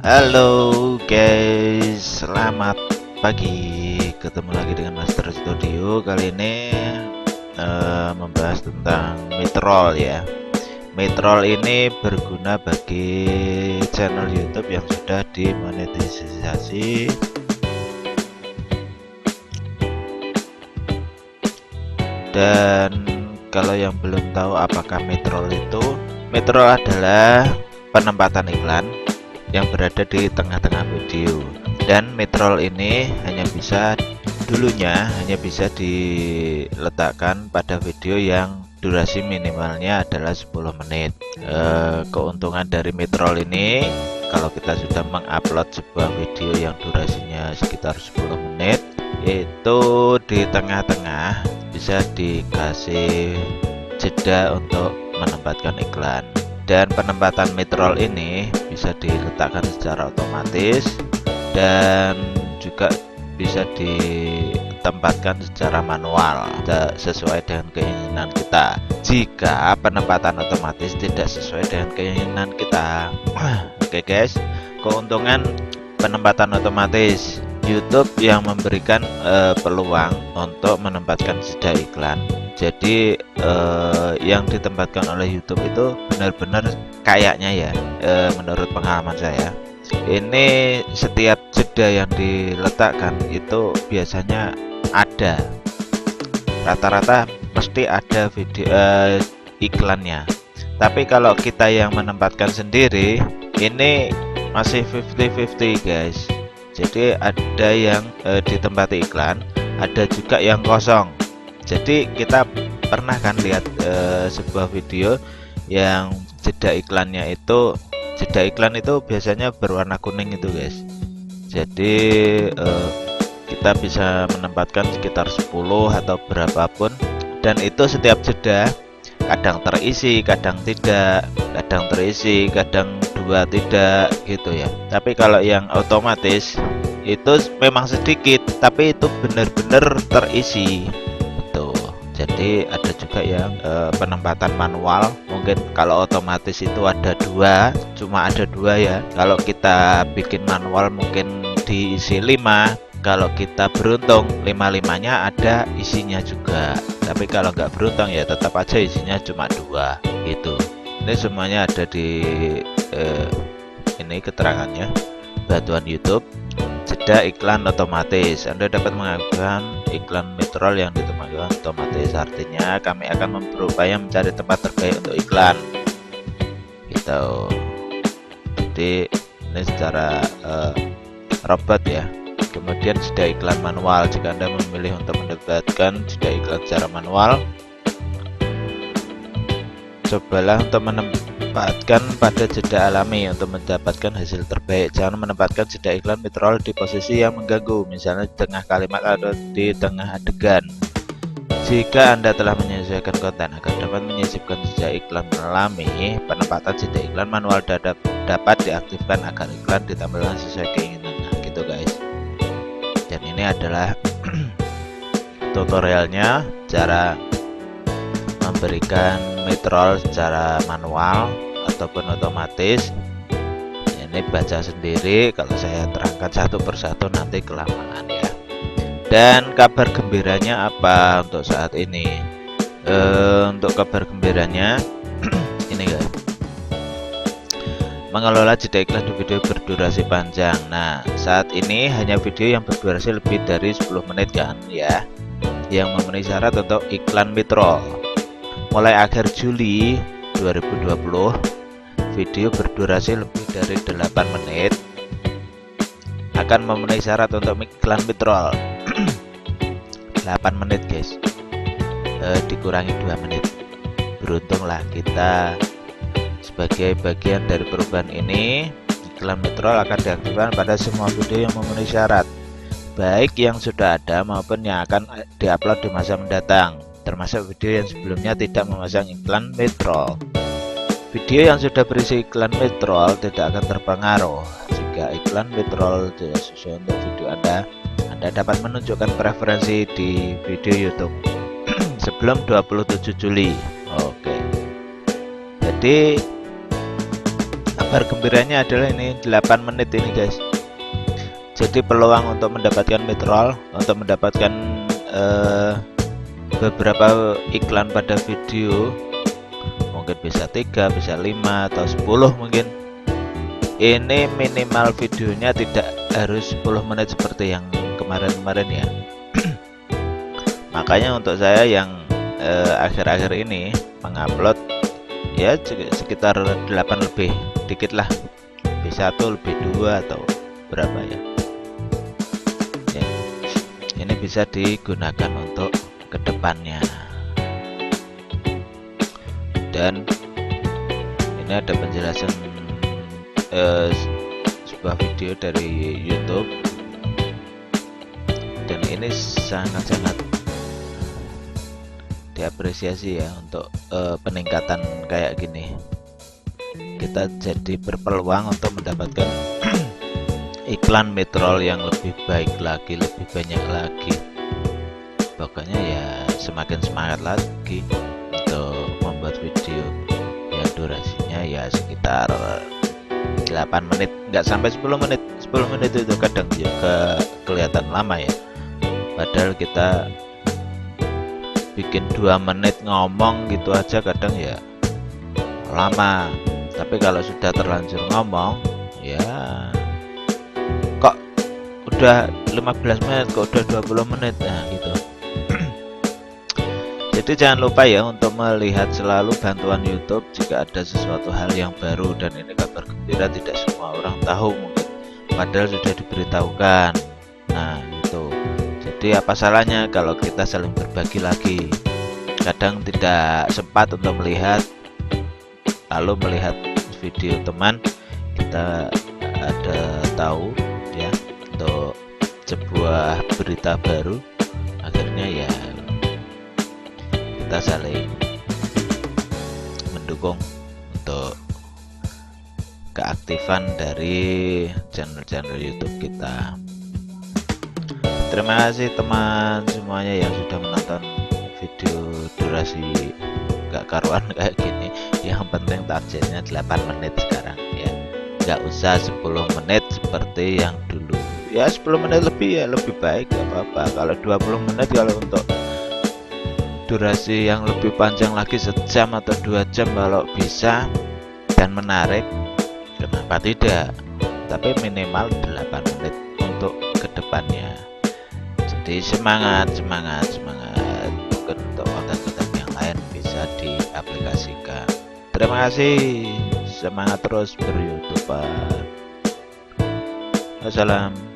Halo guys, selamat pagi. Ketemu lagi dengan Master Studio. Kali ini membahas tentang Midroll ya. Midroll ini berguna bagi channel YouTube yang sudah dimonetisasi dan kalau yang belum tahu apakah Midroll itu, Midroll adalah penempatan iklan yang berada di tengah-tengah video, dan Midroll ini dulunya hanya bisa diletakkan pada video yang durasi minimalnya adalah 10 menit. Keuntungan dari Midroll ini, kalau kita sudah mengupload sebuah video yang durasinya sekitar 10 menit, itu di tengah-tengah bisa dikasih jeda untuk menempatkan iklan. Dan penempatan Midroll ini bisa diletakkan secara otomatis dan juga bisa ditempatkan secara manual sesuai dengan keinginan kita. Jika penempatan otomatis tidak sesuai dengan keinginan kita. Oke guys, keuntungan penempatan otomatis. YouTube yang memberikan peluang untuk menempatkan jeda iklan. Jadi yang ditempatkan oleh YouTube itu benar-benar kayaknya ya, menurut pengalaman saya, ini setiap jeda yang diletakkan itu biasanya ada, rata-rata mesti ada video iklannya. Tapi kalau kita yang menempatkan sendiri, ini masih 50-50 guys. Jadi ada yang ditempati iklan, ada juga yang kosong. Jadi kita pernah kan lihat sebuah video yang jeda iklan itu biasanya berwarna kuning itu guys. Jadi kita bisa menempatkan sekitar 10 atau berapapun, dan itu setiap jeda kadang terisi, kadang tidak, kadang terisi, kadang dua tidak gitu ya. Tapi kalau yang otomatis itu memang sedikit, tapi itu benar-benar terisi gitu. Jadi ada juga yang penempatan manual. Mungkin kalau otomatis itu cuma ada dua ya. Kalau kita bikin manual mungkin diisi 5. Kalau kita beruntung 5-5-nya ada isinya juga. Tapi kalau nggak beruntung ya tetap aja isinya cuma 2 gitu. Ini semuanya ada di ini keterangannya, bantuan YouTube. Jeda iklan otomatis. Anda dapat mengaktifkan iklan Midroll yang ditempatkan otomatis. Artinya kami akan berupaya mencari tempat terbaik untuk iklan gitu. Jadi ini secara robot ya. Kemudian jeda iklan manual. Jika Anda memilih untuk mendapatkan jeda iklan secara manual, cobalah untuk menempatkan pada jeda alami untuk mendapatkan hasil terbaik. Jangan menempatkan jeda iklan Midroll di posisi yang mengganggu, misalnya di tengah kalimat atau di tengah adegan. Jika Anda telah menyesuaikan konten agar dapat menyisipkan jeda iklan alami, penempatan jeda iklan manual dapat diaktifkan agar iklan ditampilkan sesuai keinginan. Nah, gitu guys. Dan ini adalah tutorialnya cara memberikan Midroll secara manual ataupun otomatis. Ini baca sendiri, kalau saya terangkan satu persatu nanti kelamaan ya. Dan kabar gembiranya apa untuk saat ini? Untuk kabar gembiranya ini guys, mengelola jeda iklan di video berdurasi panjang. Nah, saat ini hanya video yang berdurasi lebih dari 10 menit kan ya, yang memenuhi syarat untuk iklan Midroll. Mulai akhir Juli 2020, video berdurasi lebih dari 8 menit akan memenuhi syarat untuk iklan Midroll. 8 menit guys, dikurangi 2 menit. Beruntunglah kita sebagai bagian dari perubahan ini. Iklan Midroll akan diaktifkan pada semua video yang memenuhi syarat, baik yang sudah ada maupun yang akan diupload di masa mendatang, termasuk video yang sebelumnya tidak memasang iklan Midroll. Video yang sudah berisi iklan Midroll tidak akan terpengaruh. Jika iklan Midroll tidak sesuai untuk video Anda dapat menunjukkan preferensi di video YouTube sebelum 27 Juli. Oke. Jadi kabar gembiranya adalah ini 8 menit ini guys. Jadi peluang untuk mendapatkan midroll, untuk mendapatkan beberapa iklan pada video mungkin bisa 3, bisa 5 atau 10 mungkin. Ini minimal videonya tidak harus 10 menit seperti yang kemarin-kemarin ya. Makanya untuk saya yang akhir-akhir ini mengupload ya sekitar 8 lebih dikit lah, lebih 1 lebih 2 atau berapa ya. Ini bisa digunakan untuk kedepannya. Dan ini ada penjelasan sebuah video dari YouTube, dan ini sangat-sangat diapresiasi ya untuk peningkatan kayak gini. Kita jadi berpeluang untuk mendapatkan iklan midroll yang lebih baik lagi, lebih banyak lagi. Pokoknya ya semakin semangat lagi untuk membuat video yang durasinya ya sekitar 8 menit, nggak sampai 10 menit. 10 menit itu kadang juga kelihatan lama ya, padahal kita bikin 2 menit ngomong gitu aja kadang ya lama. Tapi kalau sudah terlanjur ngomong ya kok udah 15 menit, kok udah 20 menit, nah gitu. Jadi jangan lupa ya untuk melihat selalu bantuan YouTube jika ada sesuatu hal yang baru, dan ini kabar gembira tidak semua orang tahu mungkin, padahal sudah diberitahukan. Nah itu, jadi apa salahnya kalau kita saling berbagi lagi. Kadang tidak sempat untuk melihat, lalu melihat video teman, kita ada tahu ya untuk sebuah berita baru, akhirnya ya kita saling mendukung untuk keaktifan dari channel-channel YouTube kita. Terima kasih teman semuanya yang sudah menonton video durasi gak karuan kayak gini. Yang penting targetnya 8 menit sekarang ya, nggak usah 10 menit seperti yang dulu ya. 10 menit lebih ya lebih baik, gak apa-apa. Kalau 20 menit, kalau untuk durasi yang lebih panjang lagi 1 jam atau 2 jam kalau bisa dan menarik, kenapa tidak? Tapi minimal 8 menit untuk kedepannya. Jadi semangat. Mungkin untuk konten-konten yang lain bisa diaplikasikan. Terima kasih, semangat terus ber-YouTuber. Wassalam.